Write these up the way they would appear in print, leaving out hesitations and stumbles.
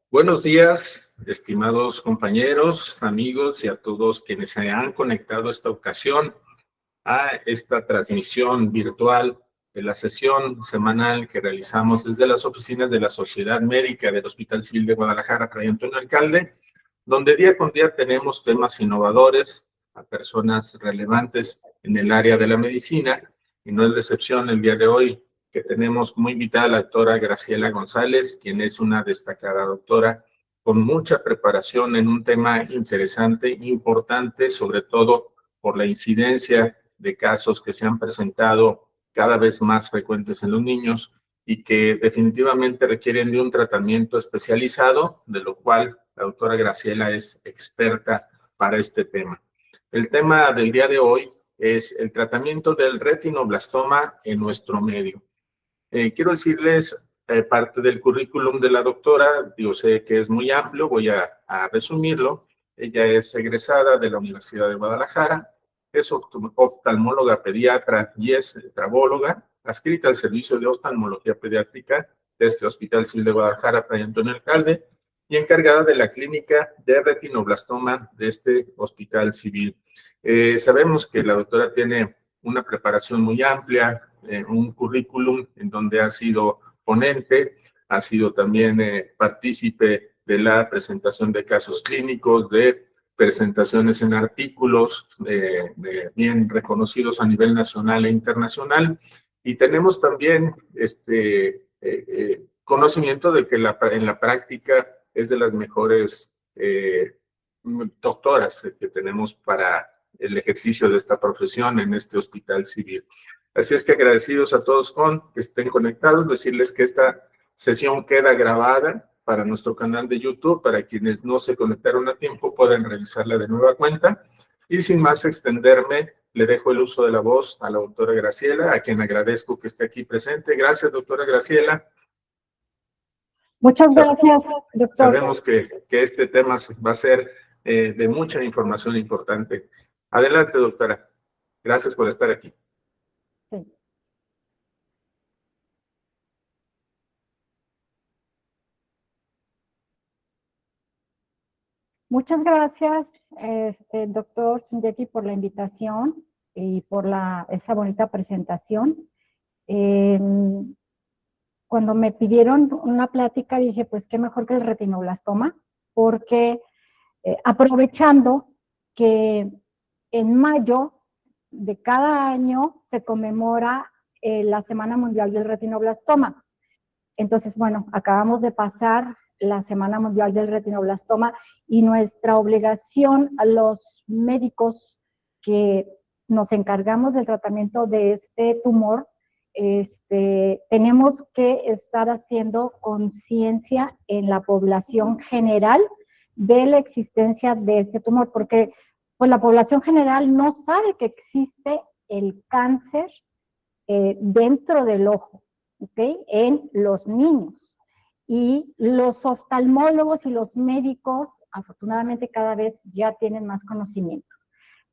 Buenos días, estimados compañeros, amigos y a todos quienes se han conectado esta ocasión a esta transmisión virtual de la sesión semanal que realizamos desde las oficinas de la Sociedad Médica del Hospital Civil de Guadalajara, Fray Antonio Alcalde, donde día con día tenemos temas innovadores a personas relevantes en el área de la medicina, y no es de excepción el día de hoy que tenemos como invitada a la doctora Graciela González, quien es una destacada doctora con mucha preparación en un tema interesante, importante, sobre todo por la incidencia de casos que se han presentado cada vez más frecuentes en los niños y que definitivamente requieren de un tratamiento especializado, de lo cual la doctora Graciela es experta para este tema. El tema del día de hoy es el tratamiento del retinoblastoma en nuestro medio. Quiero decirles parte del currículum de la doctora. Yo sé que es muy amplio, voy a resumirlo. Ella es egresada de la Universidad de Guadalajara, es oftalmóloga pediatra y es trabóloga, adscrita al Servicio de Oftalmología Pediátrica de este Hospital Civil de Guadalajara, Fray Antonio Alcalde, y encargada de la clínica de retinoblastoma de este Hospital Civil. Sabemos que la doctora tiene una preparación muy amplia, un currículum en donde ha sido ponente, ha sido también partícipe de la presentación de casos clínicos, de presentaciones en artículos bien reconocidos a nivel nacional e internacional, y tenemos también conocimiento de que en la práctica es de las mejores doctoras que tenemos para el ejercicio de esta profesión en este hospital civil. Así es que agradecidos a todos con que estén conectados, decirles que esta sesión queda grabada para nuestro canal de YouTube, para quienes no se conectaron a tiempo pueden revisarla de nueva cuenta. Y sin más extenderme, le dejo el uso de la voz a la doctora Graciela, a quien agradezco que esté aquí presente. Gracias, doctora Graciela. Muchas gracias, doctor. Sabemos que este tema va a ser de mucha información importante. Adelante, doctora. Gracias por estar aquí. Sí. Muchas gracias, doctor Sundeki, por la invitación y por esa bonita presentación. Cuando me pidieron una plática, dije, pues qué mejor que el retinoblastoma, porque aprovechando que en mayo de cada año se conmemora la Semana Mundial del Retinoblastoma. Entonces, bueno, acabamos de pasar la Semana Mundial del Retinoblastoma y nuestra obligación a los médicos que nos encargamos del tratamiento de este tumor, tenemos que estar haciendo conciencia en la población general de la existencia de este tumor, porque pues la población general no sabe que existe el cáncer dentro del ojo, ¿ok? En los niños. Y los oftalmólogos y los médicos, afortunadamente, cada vez ya tienen más conocimiento.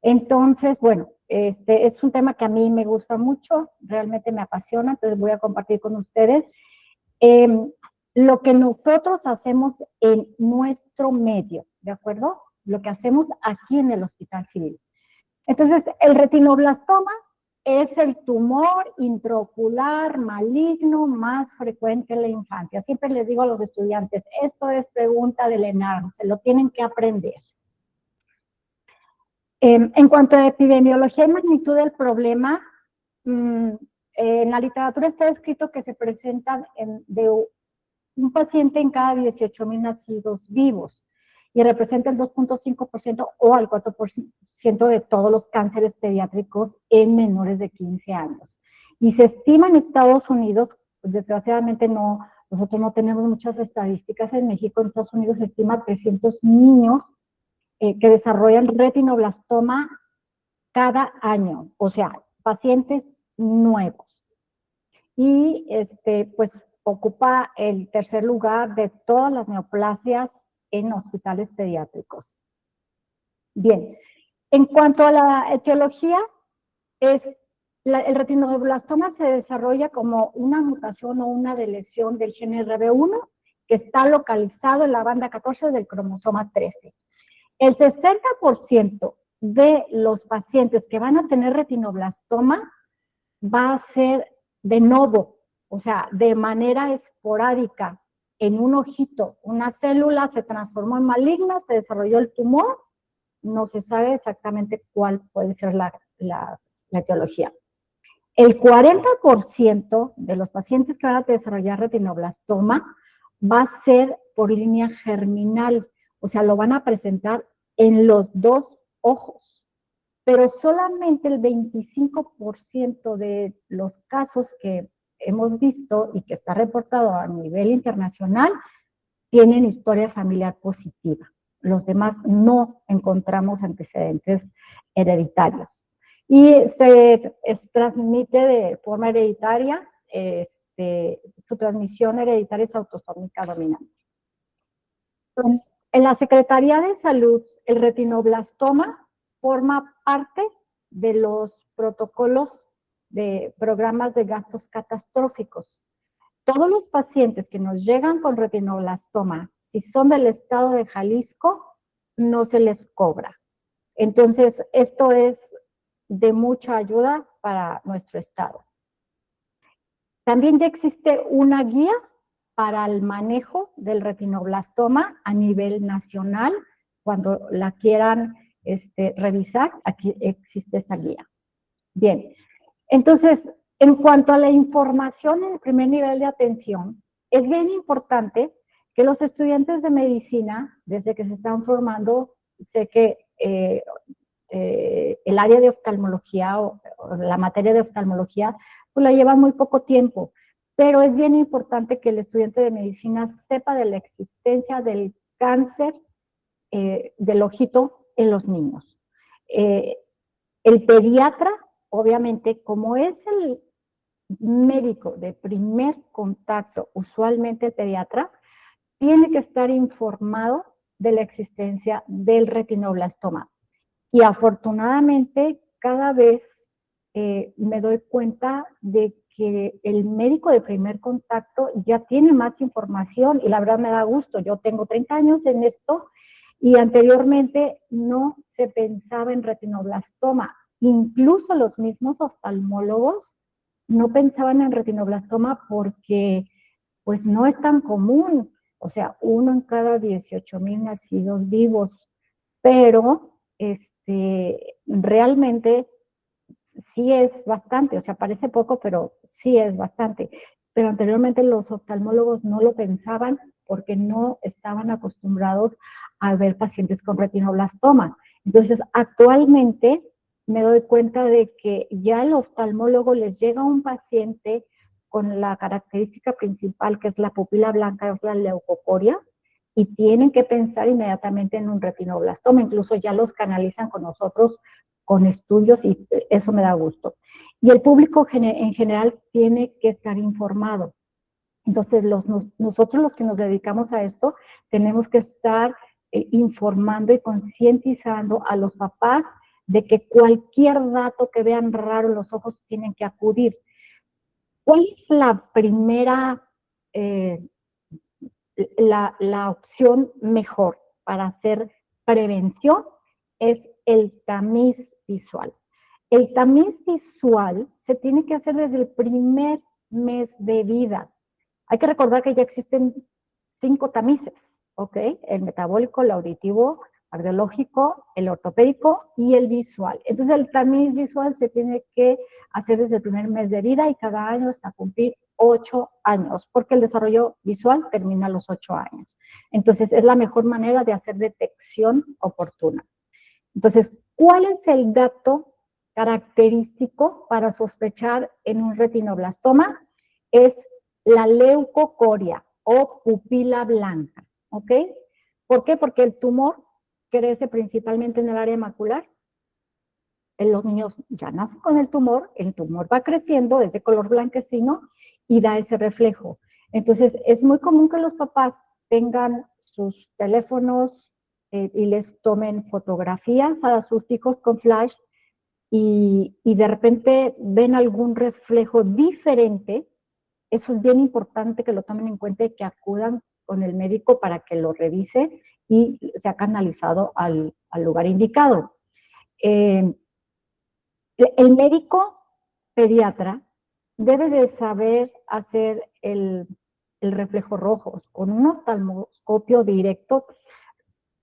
Entonces, bueno, es un tema que a mí me gusta mucho, realmente me apasiona, entonces voy a compartir con ustedes lo que nosotros hacemos en nuestro medio, ¿de acuerdo? Lo que hacemos aquí en el Hospital Civil. Entonces, el retinoblastoma es el tumor intraocular maligno más frecuente en la infancia. Siempre les digo a los estudiantes, esto es pregunta del ENARM, se lo tienen que aprender. En cuanto a epidemiología y magnitud del problema, en la literatura está escrito que se presentan de un paciente en cada 18,000 nacidos vivos y representa el 2.5% o el 4% de todos los cánceres pediátricos en menores de 15 años. Y se estima en Estados Unidos, pues desgraciadamente nosotros no tenemos muchas estadísticas en México, en Estados Unidos se estima 300 niños que desarrollan retinoblastoma cada año, o sea, pacientes nuevos. Y pues ocupa el tercer lugar de todas las neoplasias en hospitales pediátricos. Bien, en cuanto a la etiología, el retinoblastoma se desarrolla como una mutación o una deleción del gen RB1 que está localizado en la banda 14 del cromosoma 13. El 60% de los pacientes que van a tener retinoblastoma va a ser de novo, o sea, de manera esporádica, en un ojito. Una célula se transformó en maligna, se desarrolló el tumor, no se sabe exactamente cuál puede ser la etiología. El 40% de los pacientes que van a desarrollar retinoblastoma va a ser por línea germinal, o sea, lo van a presentar en los dos ojos, pero solamente el 25% de los casos que hemos visto y que está reportado a nivel internacional tienen historia familiar positiva. Los demás no encontramos antecedentes hereditarios. Y se transmite de forma hereditaria, su transmisión hereditaria es autosómica dominante. En la Secretaría de Salud, el retinoblastoma forma parte de los protocolos de programas de gastos catastróficos. Todos los pacientes que nos llegan con retinoblastoma, si son del estado de Jalisco, no se les cobra. Entonces, esto es de mucha ayuda para nuestro estado. También ya existe una guía para el manejo del retinoblastoma a nivel nacional. Cuando la quieran revisar, aquí existe esa guía. Bien, entonces, en cuanto a la información en el primer nivel de atención, es bien importante que los estudiantes de medicina, desde que se están formando, sé que el área de oftalmología o la materia de oftalmología, pues la llevan muy poco tiempo, pero es bien importante que el estudiante de medicina sepa de la existencia del cáncer del ojito en los niños. El pediatra, obviamente, como es el médico de primer contacto, usualmente el pediatra, tiene que estar informado de la existencia del retinoblastoma. Y afortunadamente, cada vez me doy cuenta de que el médico de primer contacto ya tiene más información y la verdad me da gusto. Yo tengo 30 años en esto y anteriormente no se pensaba en retinoblastoma. Incluso los mismos oftalmólogos no pensaban en retinoblastoma porque pues no es tan común. O sea, 1 en cada 18,000 nacidos vivos, pero realmente sí es bastante, o sea, parece poco, pero sí es bastante. Pero anteriormente los oftalmólogos no lo pensaban porque no estaban acostumbrados a ver pacientes con retinoblastoma. Entonces, actualmente me doy cuenta de que ya el oftalmólogo les llega un paciente con la característica principal que es la pupila blanca, es la leucocoria, y tienen que pensar inmediatamente en un retinoblastoma, incluso ya los canalizan con nosotros con estudios y eso me da gusto. Y el público en general tiene que estar informado. Entonces, nosotros los que nos dedicamos a esto, tenemos que estar informando y concientizando a los papás de que cualquier dato que vean raro en los ojos tienen que acudir. ¿Cuál es la primera, la opción mejor para hacer prevención? Es el tamiz visual. El tamiz visual se tiene que hacer desde el primer mes de vida. Hay que recordar que ya existen 5 tamices, ¿ok? El metabólico, el auditivo, cardiológico, el ortopédico y el visual. Entonces el tamiz visual se tiene que hacer desde el primer mes de vida y cada año hasta cumplir 8 años, porque el desarrollo visual termina a los 8 años. Entonces es la mejor manera de hacer detección oportuna. Entonces, ¿cuál es el dato característico para sospechar en un retinoblastoma? Es la leucocoria o pupila blanca, ¿ok? ¿Por qué? Porque el tumor crece principalmente en el área macular. Los niños ya nacen con el tumor va creciendo, es de color blanquecino y da ese reflejo. Entonces, es muy común que los papás tengan sus teléfonos y les tomen fotografías a sus hijos con flash y de repente ven algún reflejo diferente. Eso es bien importante que lo tomen en cuenta y que acudan con el médico para que lo revise y sea canalizado al lugar indicado. El médico pediatra debe de saber hacer el reflejo rojo con un oftalmoscopio directo.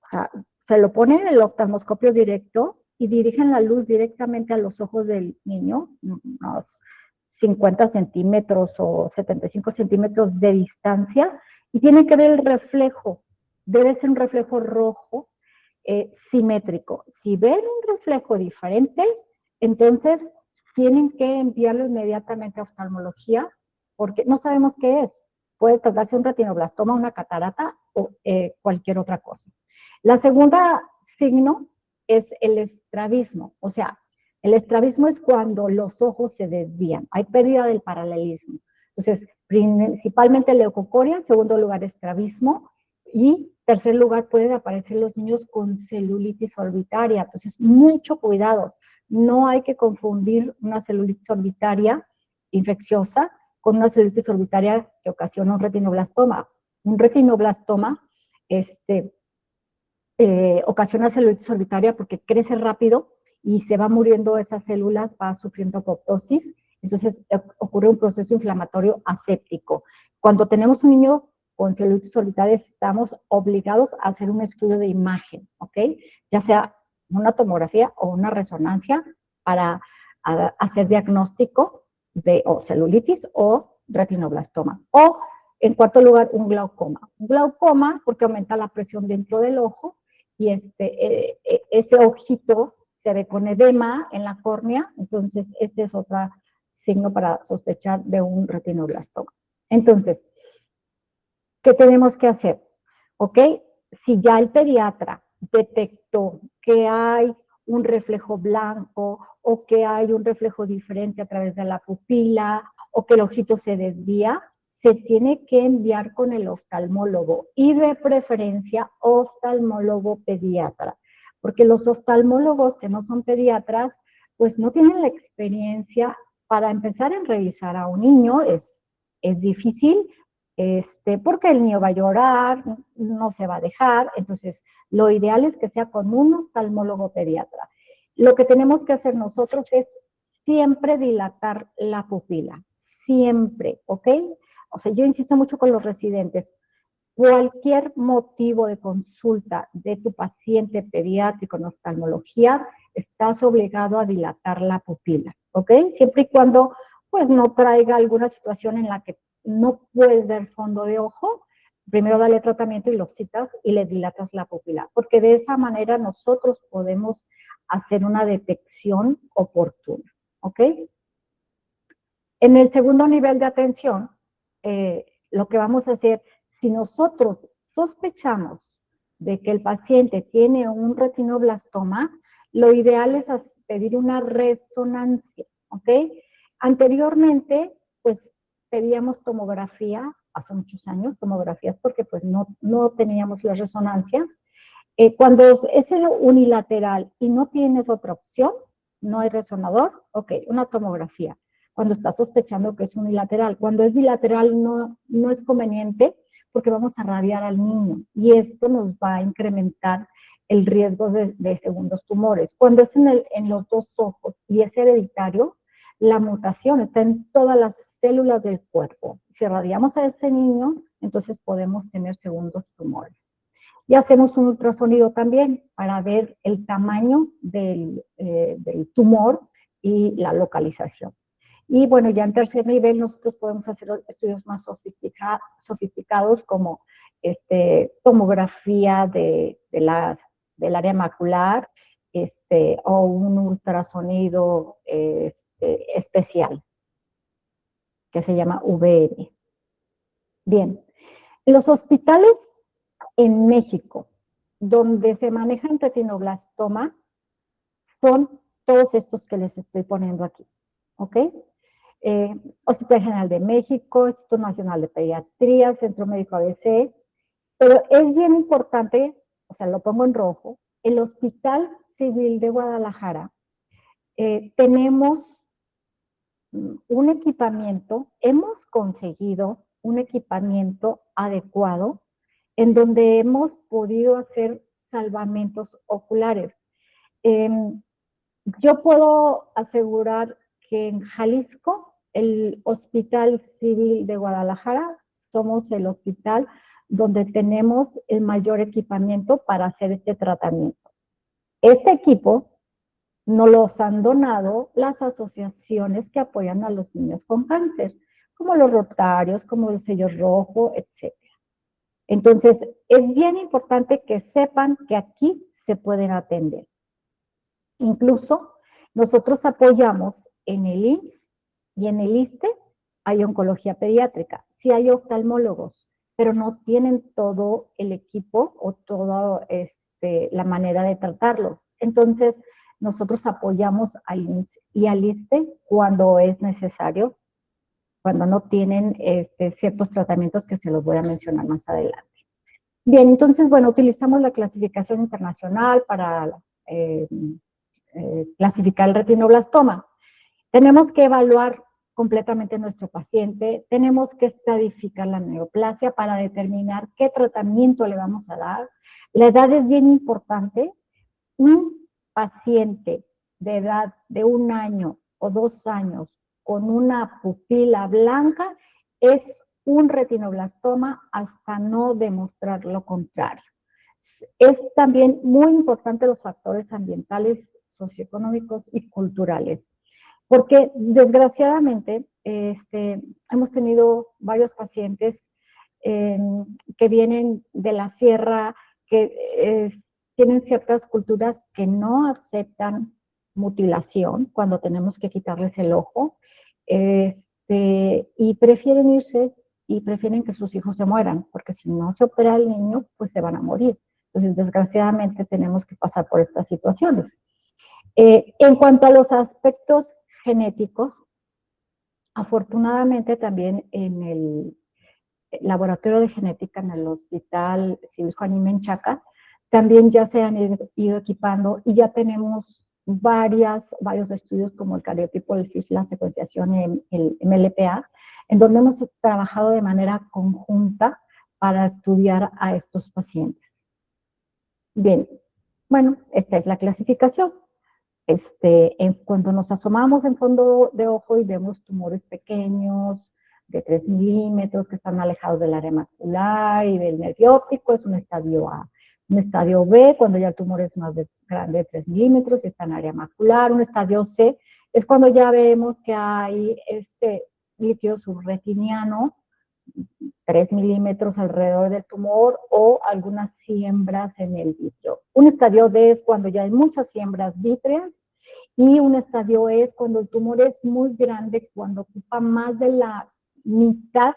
O sea, se lo pone en el oftalmoscopio directo y dirigen la luz directamente a los ojos del niño, unos 50 centímetros o 75 centímetros de distancia, y tienen que ver el reflejo. Debe ser un reflejo rojo simétrico. Si ven un reflejo diferente, entonces tienen que enviarlo inmediatamente a oftalmología, porque no sabemos qué es. Puede tratarse un retinoblastoma, una catarata o cualquier otra cosa. La segunda signo es el estrabismo, o sea, el estrabismo es cuando los ojos se desvían, hay pérdida del paralelismo. Entonces, principalmente leucocoria, en segundo lugar estrabismo, y tercer lugar pueden aparecer los niños con celulitis orbitaria. Entonces, mucho cuidado, no hay que confundir una celulitis orbitaria infecciosa con una celulitis orbitaria que ocasiona un retinoblastoma. Un retinoblastoma, ocasiona celulitis orbitaria porque crece rápido y se va muriendo esas células, va sufriendo apoptosis, entonces ocurre un proceso inflamatorio aséptico. Cuando tenemos un niño con celulitis orbitaria estamos obligados a hacer un estudio de imagen, ¿ok? Ya sea una tomografía o una resonancia para hacer diagnóstico de o celulitis o retinoblastoma. O, en cuarto lugar, un glaucoma. Un glaucoma porque aumenta la presión dentro del ojo y ese ojito se ve con edema en la córnea, entonces este es otro signo para sospechar de un retinoblastoma. Entonces, ¿qué tenemos que hacer? ¿Ok? Si ya el pediatra detectó que hay un reflejo blanco o que hay un reflejo diferente a través de la pupila o que el ojito se desvía, se tiene que enviar con el oftalmólogo y de preferencia oftalmólogo pediatra, porque los oftalmólogos que no son pediatras, pues no tienen la experiencia para empezar a revisar a un niño, es difícil, porque el niño va a llorar, no se va a dejar, entonces lo ideal es que sea con un oftalmólogo pediatra. Lo que tenemos que hacer nosotros es siempre dilatar la pupila, siempre, ¿ok? O sea, yo insisto mucho con los residentes, cualquier motivo de consulta de tu paciente pediátrico en oftalmología, estás obligado a dilatar la pupila, ¿ok? Siempre y cuando, pues, no traiga alguna situación en la que no puedes ver fondo de ojo, primero dale tratamiento y lo citas y le dilatas la pupila, porque de esa manera nosotros podemos hacer una detección oportuna, ¿ok? En el segundo nivel de atención, lo que vamos a hacer, si nosotros sospechamos de que el paciente tiene un retinoblastoma, lo ideal es pedir una resonancia, ¿ok? Anteriormente, pues pedíamos tomografía, hace muchos años, tomografías, porque pues no teníamos las resonancias. Cuando es unilateral y no tienes otra opción, no hay resonador, ok, una tomografía. Cuando estás sospechando que es unilateral. Cuando es bilateral no es conveniente porque vamos a radiar al niño y esto nos va a incrementar el riesgo de segundos tumores. Cuando es en los dos ojos y es hereditario, la mutación está en todas las células del cuerpo. Si radiamos a ese niño, entonces podemos tener segundos tumores. Y hacemos un ultrasonido también para ver el tamaño del tumor y la localización. Y bueno, ya en tercer nivel nosotros podemos hacer estudios más sofisticados como tomografía del área macular o un ultrasonido especial que se llama VM. Bien, los hospitales en México donde se maneja el retinoblastoma son todos estos que les estoy poniendo aquí, ¿ok? Hospital General de México, Instituto Nacional de Pediatría, Centro Médico ABC, pero es bien importante, o sea, lo pongo en rojo, el Hospital Civil de Guadalajara, tenemos un equipamiento, hemos conseguido un equipamiento adecuado en donde hemos podido hacer salvamentos oculares. Yo puedo asegurar que en Jalisco, el Hospital Civil de Guadalajara, somos el hospital donde tenemos el mayor equipamiento para hacer este tratamiento. Este equipo nos los han donado las asociaciones que apoyan a los niños con cáncer, como los Rotarios, como el Sello Rojo, etc. Entonces, es bien importante que sepan que aquí se pueden atender. Incluso, nosotros apoyamos en el IMSS y en el ISSSTE, hay oncología pediátrica, sí hay oftalmólogos, pero no tienen todo el equipo o toda la manera de tratarlo. Entonces, nosotros apoyamos al IMSS y al ISSSTE cuando es necesario, cuando no tienen ciertos tratamientos que se los voy a mencionar más adelante. Bien, entonces, bueno, utilizamos la clasificación internacional para clasificar el retinoblastoma. Tenemos que evaluar completamente nuestro paciente, tenemos que estadificar la neoplasia para determinar qué tratamiento le vamos a dar. La edad es bien importante. Un paciente de edad de 1 año o 2 años con una pupila blanca es un retinoblastoma hasta no demostrar lo contrario. Es también muy importante los factores ambientales, socioeconómicos y culturales, porque desgraciadamente hemos tenido varios pacientes que vienen de la sierra, que tienen ciertas culturas que no aceptan mutilación cuando tenemos que quitarles el ojo, y prefieren irse y prefieren que sus hijos se mueran, porque si no se opera el niño, pues se van a morir. Entonces, desgraciadamente, tenemos que pasar por estas situaciones. En cuanto a los aspectos genéticos, afortunadamente también en el laboratorio de genética en el Hospital Civil Juan y Menchaca, también ya se han ido equipando y ya tenemos varios estudios como el cariotipo del FISH, la secuenciación en el MLPA, en donde hemos trabajado de manera conjunta para estudiar a estos pacientes. Bien, bueno, esta es la clasificación. Cuando nos asomamos en fondo de ojo y vemos tumores pequeños de 3 milímetros que están alejados del área macular y del nervio óptico, es un estadio A. Un estadio B, cuando ya el tumor es más grande de 3 milímetros y está en área macular. Un estadio C es cuando ya vemos que hay líquido subretiniano, 3 milímetros alrededor del tumor o algunas siembras en el vítreo. Un estadio D es cuando ya hay muchas siembras vítreas y un estadio E es cuando el tumor es muy grande, cuando ocupa más de la mitad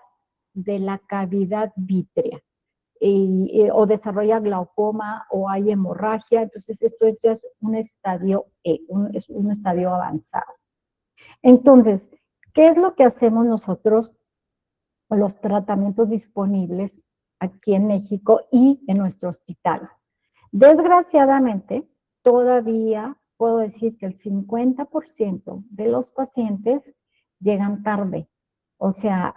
de la cavidad vítrea o desarrolla glaucoma o hay hemorragia. Entonces esto ya es un estadio E, es un estadio avanzado. Entonces, ¿qué es lo que hacemos nosotros? Los tratamientos disponibles aquí en México y en nuestro hospital. Desgraciadamente, todavía puedo decir que el 50% de los pacientes llegan tarde. O sea,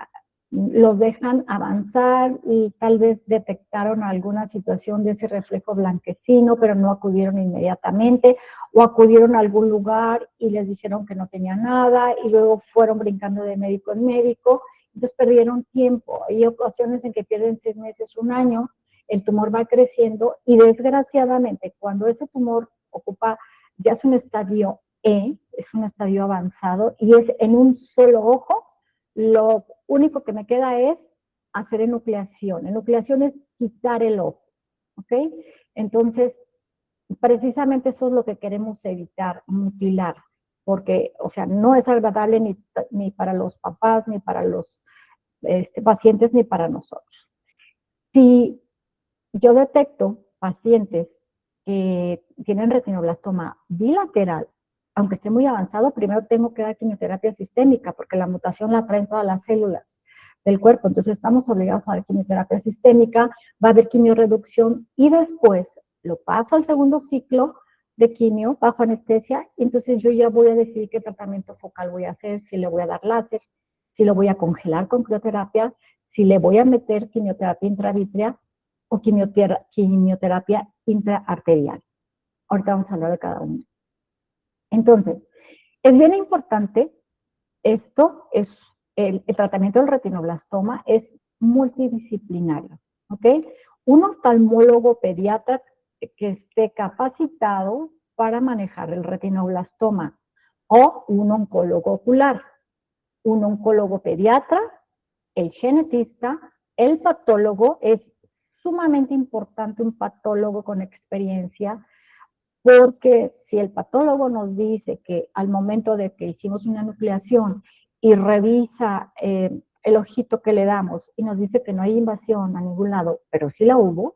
los dejan avanzar y tal vez detectaron alguna situación de ese reflejo blanquecino, pero no acudieron inmediatamente, o acudieron a algún lugar y les dijeron que no tenía nada, y luego fueron brincando de médico en médico. Entonces perdieron tiempo. Hay ocasiones en que pierden 6 meses, 1 año, el tumor va creciendo y desgraciadamente cuando ese tumor ocupa, ya es un estadio E, es un estadio avanzado y es en un solo ojo, lo único que me queda es hacer enucleación. Enucleación es quitar el ojo, ¿ok? Entonces, precisamente eso es lo que queremos evitar, mutilar. Porque, o sea, no es agradable ni para los papás, ni para los pacientes, ni para nosotros. Si yo detecto pacientes que tienen retinoblastoma bilateral, aunque esté muy avanzado, primero tengo que dar quimioterapia sistémica, porque la mutación la traen todas las células del cuerpo, entonces estamos obligados a dar quimioterapia sistémica, va a haber quimioreducción y después lo paso al segundo ciclo de quimio bajo anestesia, y entonces yo ya voy a decidir qué tratamiento focal voy a hacer, si le voy a dar láser, si lo voy a congelar con crioterapia, si le voy a meter quimioterapia intravítrea o quimioterapia intraarterial. Ahorita vamos a hablar de cada uno. Entonces, es bien importante, esto es, el tratamiento del retinoblastoma es multidisciplinario, ¿ok? Un oftalmólogo pediatra que esté capacitado para manejar el retinoblastoma o un oncólogo ocular, un oncólogo pediatra, el genetista, el patólogo. Es sumamente importante un patólogo con experiencia, porque si el patólogo nos dice que al momento de que hicimos una nucleación y revisa el ojito que le damos y nos dice que no hay invasión a ningún lado, pero sí la hubo,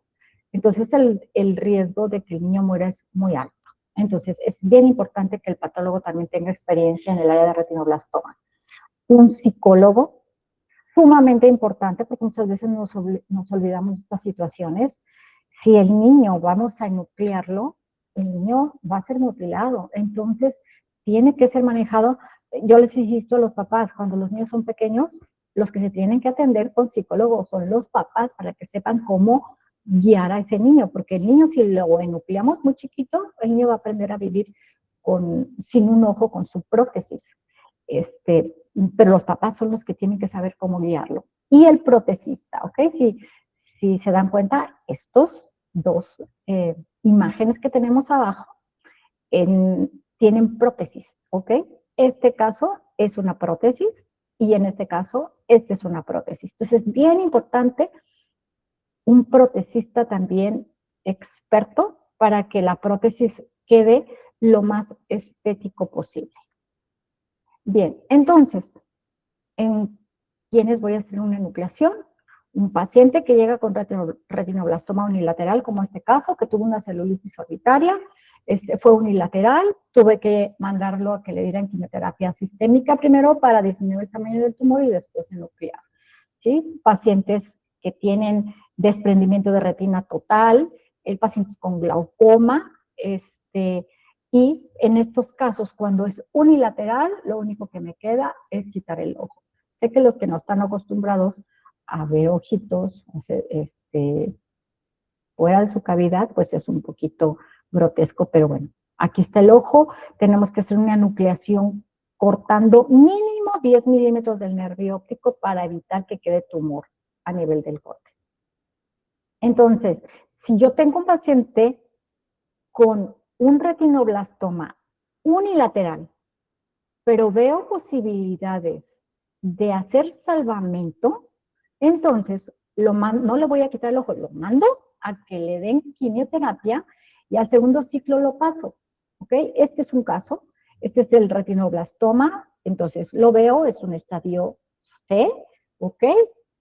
entonces el riesgo de que el niño muera es muy alto. Entonces es bien importante que el patólogo también tenga experiencia en el área de retinoblastoma. Un psicólogo, sumamente importante, porque muchas veces nos olvidamos de estas situaciones. Si el niño vamos a enuclearlo, el niño va a ser mutilado, entonces tiene que ser manejado. Yo les insisto a los papás, cuando los niños son pequeños, los que se tienen que atender con psicólogos son los papás, para que sepan cómo guiar a ese niño, porque el niño, si lo enucleamos muy chiquito, el niño va a aprender a vivir sin un ojo, con su prótesis. Pero los papás son los que tienen que saber cómo guiarlo. Y el protesista, ¿ok? Si se dan cuenta, estos dos imágenes que tenemos abajo tienen prótesis, ¿ok? Este caso es una prótesis y en este caso, esta es una prótesis. Entonces es bien importante un protesista también experto para que la prótesis quede lo más estético posible. Bien, entonces, ¿en quiénes voy a hacer una enucleación? Un paciente que llega con retinoblastoma unilateral, como este caso, que tuvo una celulitis orbitaria, fue unilateral, tuve que mandarlo a que le dieran quimioterapia sistémica primero para disminuir el tamaño del tumor y después enuclear, ¿sí? Pacientes que tienen desprendimiento de retina total, pacientes con glaucoma, y en estos casos, cuando es unilateral, lo único que me queda es quitar el ojo. Sé que los que no están acostumbrados a ver ojitos fuera de su cavidad, pues es un poquito grotesco, pero bueno, aquí está el ojo. Tenemos que hacer una nucleación cortando mínimo 10 milímetros del nervio óptico para evitar que quede tumor a nivel del corte. Entonces, si yo tengo un paciente con un retinoblastoma unilateral, pero veo posibilidades de hacer salvamento, entonces no le voy a quitar el ojo, lo mando a que le den quimioterapia y al segundo ciclo lo paso, ¿ok? Este es un caso, este es el retinoblastoma, entonces lo veo, es un estadio C, ¿ok?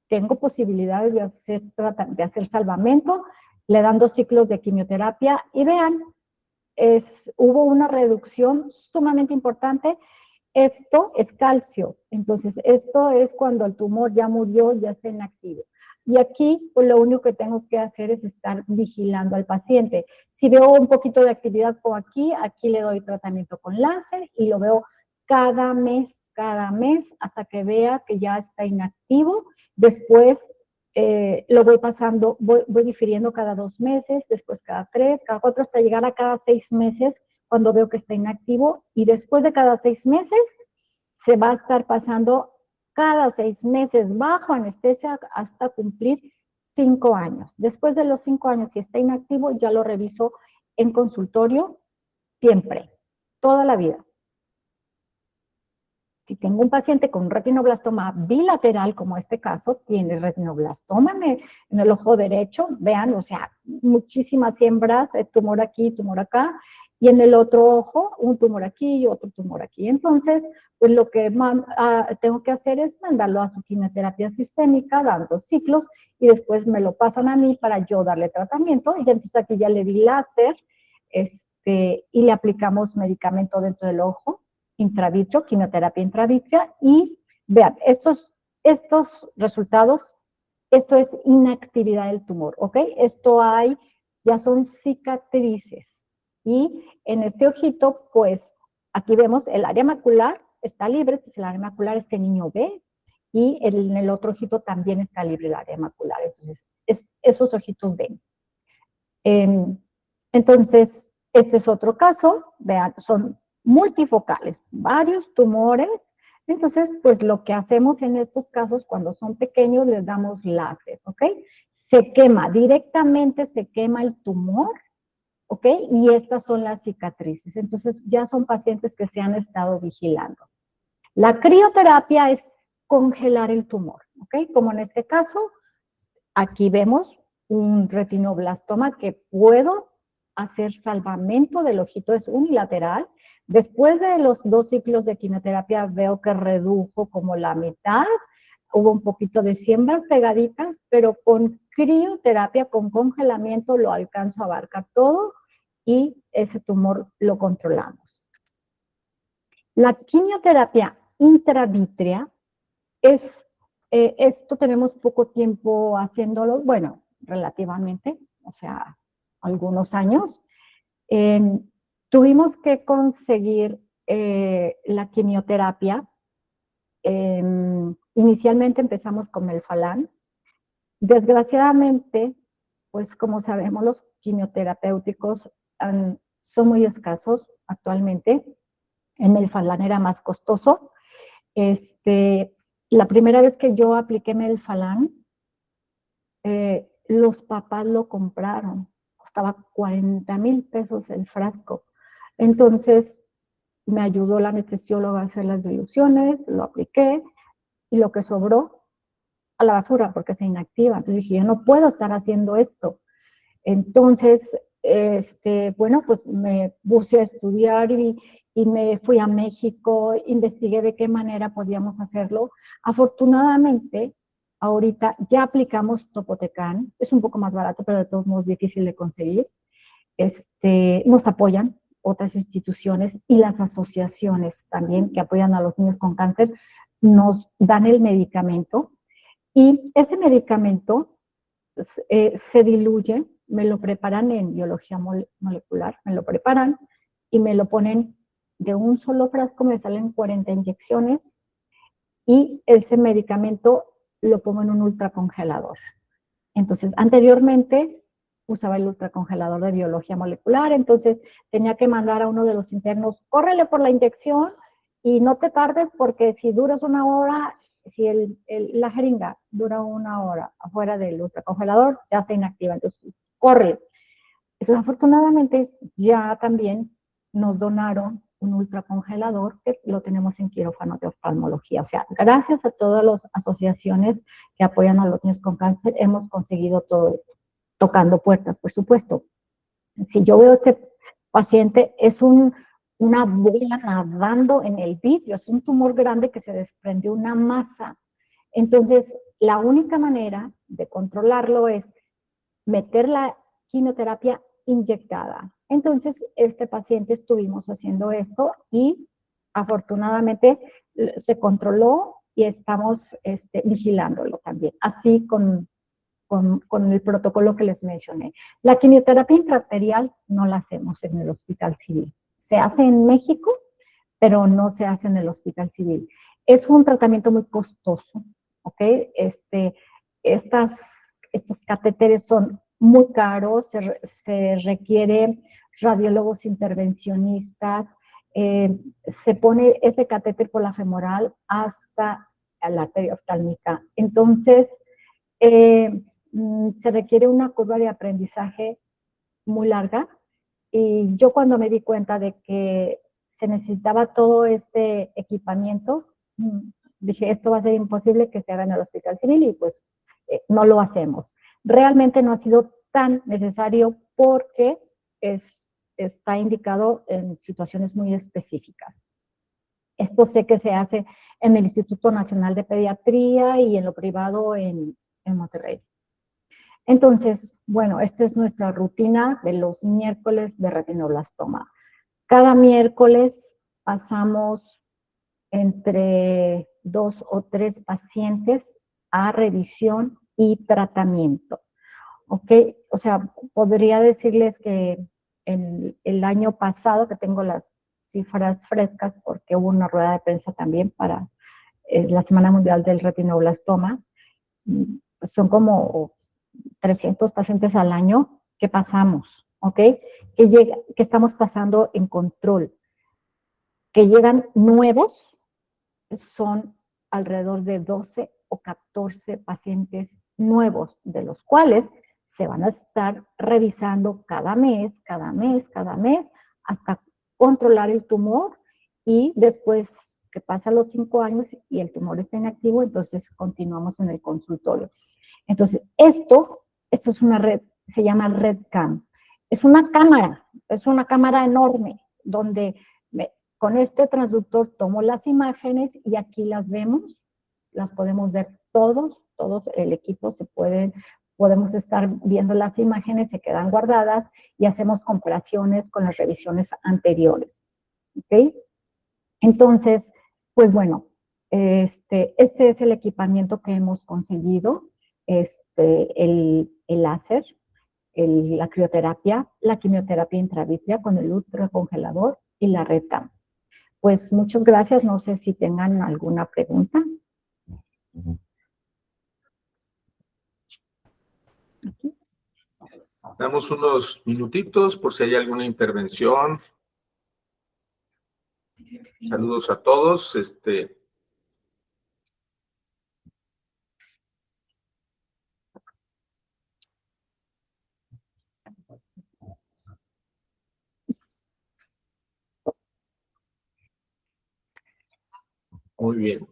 Tengo posibilidades de hacer salvamento, le dan 2 ciclos de quimioterapia y vean, hubo una reducción sumamente importante. Esto es calcio, entonces esto es cuando el tumor ya murió, ya está inactivo. Y aquí, pues lo único que tengo que hacer es estar vigilando al paciente. Si veo un poquito de actividad por aquí le doy tratamiento con láser y lo veo cada mes, hasta que vea que ya está inactivo. Después lo voy pasando, voy difiriendo cada 2 meses, después cada 3, cada 4, hasta llegar a cada 6 meses, cuando veo que está inactivo, y después de cada 6 meses se va a estar pasando cada 6 meses bajo anestesia hasta cumplir 5 años. Después de los 5 años, si está inactivo, ya lo reviso en consultorio siempre, toda la vida. Si tengo un paciente con un retinoblastoma bilateral, como este caso, tiene retinoblastoma en el ojo derecho, vean, o sea, muchísimas siembras, tumor aquí, tumor acá, y en el otro ojo, un tumor aquí y otro tumor aquí. Entonces, pues lo que tengo que hacer es mandarlo a su quimioterapia sistémica, dando ciclos, y después me lo pasan a mí para yo darle tratamiento, y entonces aquí ya le di láser, y le aplicamos medicamento dentro del ojo, intravitro, quimioterapia intravítrea, y vean, estos resultados, esto es inactividad del tumor, ¿ok? Ya son cicatrices, y en este ojito, pues, aquí vemos el área macular, está libre, este es el área macular, este niño ve, y en el otro ojito también está libre el área macular, entonces esos ojitos ven. Entonces, este es otro caso, vean, son multifocales, varios tumores. Entonces, pues lo que hacemos en estos casos, cuando son pequeños, les damos láser, ¿ok? Se quema, directamente se quema el tumor, ¿ok? Y estas son las cicatrices. Entonces, ya son pacientes que se han estado vigilando. La crioterapia es congelar el tumor, ¿ok? Como en este caso, aquí vemos un retinoblastoma que puedo hacer salvamento del ojito, es unilateral. Después de los 2 ciclos de quimioterapia veo que redujo como la mitad, hubo un poquito de siembras pegaditas, pero con crioterapia, con congelamiento, lo alcanzo a abarcar todo y ese tumor lo controlamos. La quimioterapia intravítrea es, esto tenemos poco tiempo haciéndolo, bueno, relativamente, o sea, algunos años. Tuvimos que conseguir la quimioterapia. Inicialmente empezamos con Melphalan. Desgraciadamente, pues como sabemos, los quimioterapéuticos son muy escasos actualmente. El Melphalan era más costoso. La primera vez que yo apliqué Melphalan, los papás lo compraron. Costaba 40,000 pesos el frasco. Entonces, me ayudó la anestesióloga a hacer las diluciones, lo apliqué, y lo que sobró a la basura porque se inactiva. Entonces dije, yo no puedo estar haciendo esto. Entonces, bueno, pues me puse a estudiar y me fui a México, investigué de qué manera podíamos hacerlo. Afortunadamente, ahorita ya aplicamos Topotecan, es un poco más barato, pero de todos modos difícil de conseguir. Nos apoyan otras instituciones y las asociaciones también que apoyan a los niños con cáncer, nos dan el medicamento y ese medicamento se diluye, me lo preparan en biología molecular, me lo preparan y me lo ponen de un solo frasco, me salen 40 inyecciones y ese medicamento lo pongo en un ultracongelador. Entonces, anteriormente usaba el ultracongelador de biología molecular, entonces tenía que mandar a uno de los internos, córrele por la inyección y no te tardes porque si duras una hora, si la jeringa dura una hora afuera del ultracongelador, ya se inactiva, entonces corre. Entonces, afortunadamente, ya también nos donaron un ultracongelador que lo tenemos en quirófano de oftalmología. O sea, gracias a todas las asociaciones que apoyan a los niños con cáncer, hemos conseguido todo esto, tocando puertas, por supuesto. Si yo veo este paciente, es una bola nadando en el vidrio, es un tumor grande que se desprendió una masa. Entonces, la única manera de controlarlo es meter la quimioterapia inyectada. Entonces, este paciente estuvimos haciendo esto y afortunadamente se controló y estamos vigilándolo también, así con el protocolo que les mencioné. La quimioterapia intraarterial no la hacemos en el Hospital Civil. Se hace en México, pero no se hace en el Hospital Civil. Es un tratamiento muy costoso, ¿ok? Estos catéteres son muy caros, se requiere radiólogos intervencionistas, se pone ese catéter por la femoral hasta la arteria oftálmica. Entonces, se requiere una curva de aprendizaje muy larga y yo cuando me di cuenta de que se necesitaba todo este equipamiento, dije, esto va a ser imposible que se haga en el Hospital Civil y pues no lo hacemos. Realmente no ha sido tan necesario porque está indicado en situaciones muy específicas. Esto sé que se hace en el Instituto Nacional de Pediatría y en lo privado en Monterrey. Entonces, bueno, esta es nuestra rutina de los miércoles de retinoblastoma. Cada miércoles pasamos entre 2 o 3 pacientes a revisión y tratamiento. ¿Ok? O sea, podría decirles que el año pasado, que tengo las cifras frescas porque hubo una rueda de prensa también para la Semana Mundial del Retinoblastoma, son como 300 pacientes al año que pasamos, ¿ok? Que estamos pasando en control. Que llegan nuevos, son alrededor de 12 o 14 pacientes nuevos, de los cuales se van a estar revisando cada mes, hasta controlar el tumor, y después que pasan los 5 años y el tumor está inactivo, entonces continuamos en el consultorio. Entonces, esto es una red, se llama RedCam. Es una cámara enorme, donde con este transductor tomo las imágenes y aquí las vemos, las podemos ver todos el equipo podemos estar viendo las imágenes, se quedan guardadas y hacemos comparaciones con las revisiones anteriores. ¿Ok? Entonces, pues bueno, este es el equipamiento que hemos conseguido, el láser, la crioterapia, la quimioterapia intravítrea con el ultracongelador y la RedCam. Pues muchas gracias, no sé si tengan alguna pregunta. Damos unos minutitos por si hay alguna intervención. Saludos a todos. Muy bien.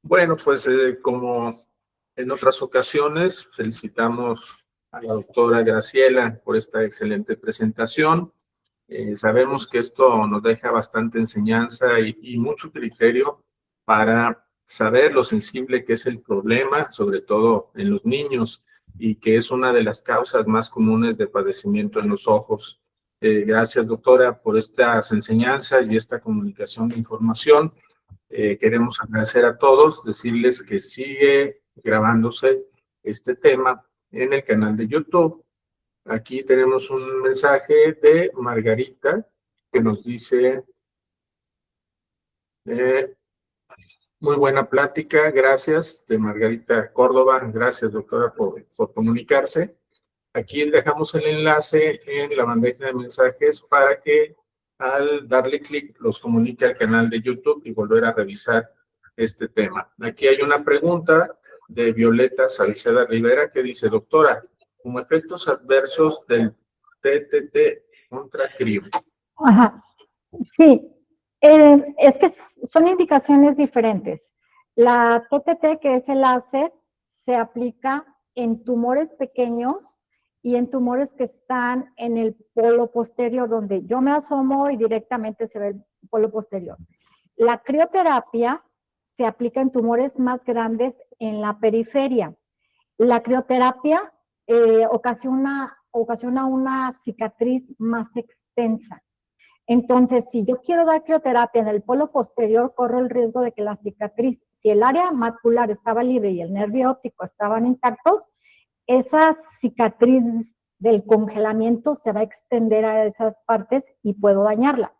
Bueno, pues como en otras ocasiones, felicitamos a la doctora Graciela por esta excelente presentación. Sabemos que esto nos deja bastante enseñanza y mucho criterio para saber lo sensible que es el problema, sobre todo en los niños, y que es una de las causas más comunes de padecimiento en los ojos. Gracias, doctora, por estas enseñanzas y esta comunicación de información. Queremos agradecer a todos, decirles que sigue grabándose este tema en el canal de YouTube. Aquí tenemos un mensaje de Margarita que nos dice, muy buena plática, gracias, de Margarita Córdoba. Gracias, doctora, por comunicarse. Aquí dejamos el enlace en la bandeja de mensajes para que al darle clic los comunique al canal de YouTube y volver a revisar este tema. Aquí hay una pregunta de Violeta Salceda Rivera que dice, doctora, como efectos adversos del TTT contra CRIO. Ajá, sí, es que son indicaciones diferentes. La TTT, que es el láser, se aplica en tumores pequeños y en tumores que están en el polo posterior, donde yo me asomo y directamente se ve el polo posterior. La crioterapia se aplica en tumores más grandes en la periferia. La crioterapia ocasiona una cicatriz más extensa. Entonces, si yo quiero dar crioterapia en el polo posterior, corro el riesgo de que la cicatriz, si el área macular estaba libre y el nervio óptico estaban intactos, esa cicatriz del congelamiento se va a extender a esas partes y puedo dañarla.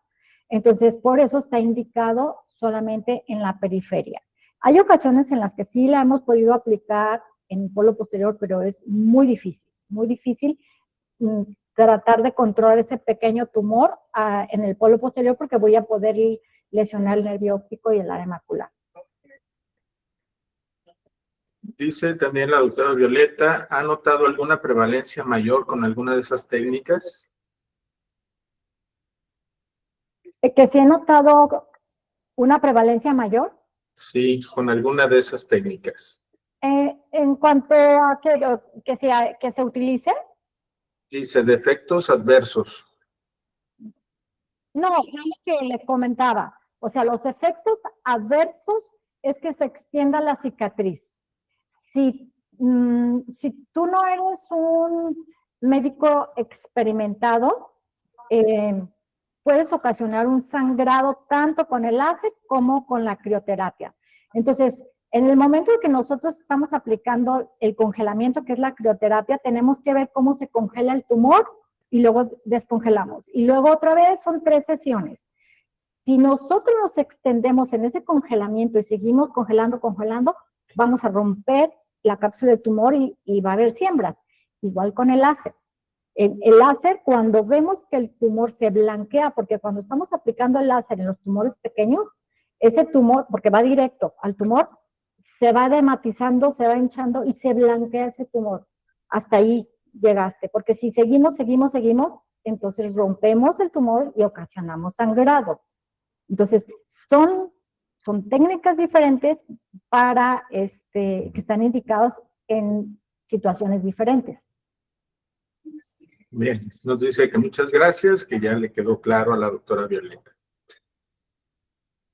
Entonces, por eso está indicado solamente en la periferia. Hay ocasiones en las que sí la hemos podido aplicar en el polo posterior, pero es muy difícil tratar de controlar ese pequeño tumor en el polo posterior porque voy a poder lesionar el nervio óptico y el área macular. Dice también la doctora Violeta, ¿ha notado alguna prevalencia mayor con alguna de esas técnicas? ¿Que sí he notado una prevalencia mayor? Sí, con alguna de esas técnicas. En cuanto a que se utilice. Dice, de efectos adversos. No, es lo que le comentaba. O sea, los efectos adversos es que se extienda la cicatriz. Si tú no eres un médico experimentado, puedes ocasionar un sangrado tanto con el láser como con la crioterapia. Entonces, en el momento en que nosotros estamos aplicando el congelamiento, que es la crioterapia, tenemos que ver cómo se congela el tumor y luego descongelamos. Y luego otra vez son 3 sesiones. Si nosotros nos extendemos en ese congelamiento y seguimos congelando, vamos a romper la cápsula del tumor y va a haber siembras. igual con el láser. El láser, cuando vemos que el tumor se blanquea, porque cuando estamos aplicando el láser en los tumores pequeños, ese tumor, porque va directo al tumor, se va dematizando, se va hinchando y se blanquea ese tumor. Hasta ahí llegaste, porque si seguimos, entonces rompemos el tumor y ocasionamos sangrado. Entonces, son técnicas diferentes para que están indicados en situaciones diferentes. Bien, nos dice que muchas gracias, que ya le quedó claro a la doctora Violeta.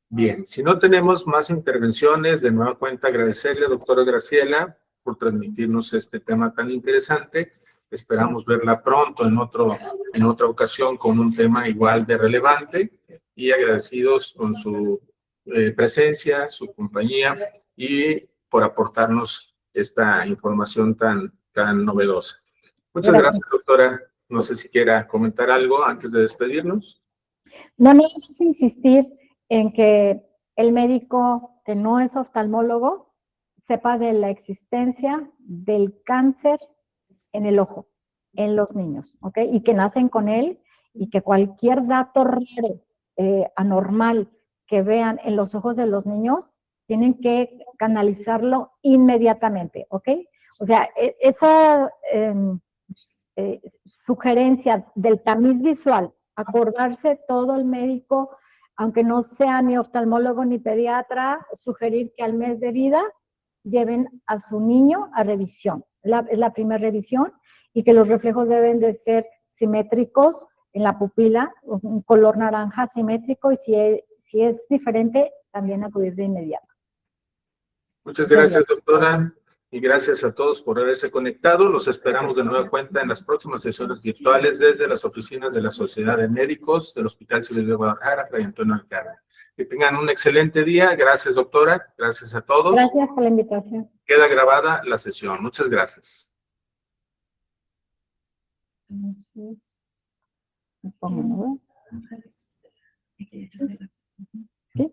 Bien, si no tenemos más intervenciones, de nueva cuenta agradecerle, doctora Graciela, por transmitirnos este tema tan interesante. Esperamos verla pronto en otra ocasión con un tema igual de relevante y agradecidos con su presencia, su compañía y por aportarnos esta información tan novedosa. Muchas gracias, doctora. No sé si quiera comentar algo antes de despedirnos. No, es insistir en que el médico que no es oftalmólogo sepa de la existencia del cáncer en el ojo, en los niños, ¿ok? Y que nacen con él y que cualquier dato raro, anormal que vean en los ojos de los niños, tienen que canalizarlo inmediatamente, ¿ok? O sea, esa sugerencia del tamiz visual, acordarse todo el médico, aunque no sea ni oftalmólogo ni pediatra, sugerir que al mes de vida lleven a su niño a revisión. Es la primera revisión y que los reflejos deben de ser simétricos en la pupila, un color naranja simétrico y si es diferente, también acudir de inmediato. Muchas gracias, doctora. Y gracias a todos por haberse conectado. Los esperamos de nueva cuenta en las próximas sesiones virtuales desde las oficinas de la Sociedad de Médicos del Hospital Civil de Guadalajara, Fray Antonio Alcalá. Que tengan un excelente día. Gracias, doctora. Gracias a todos. Gracias por la invitación. Queda grabada la sesión. Muchas gracias. ¿Sí?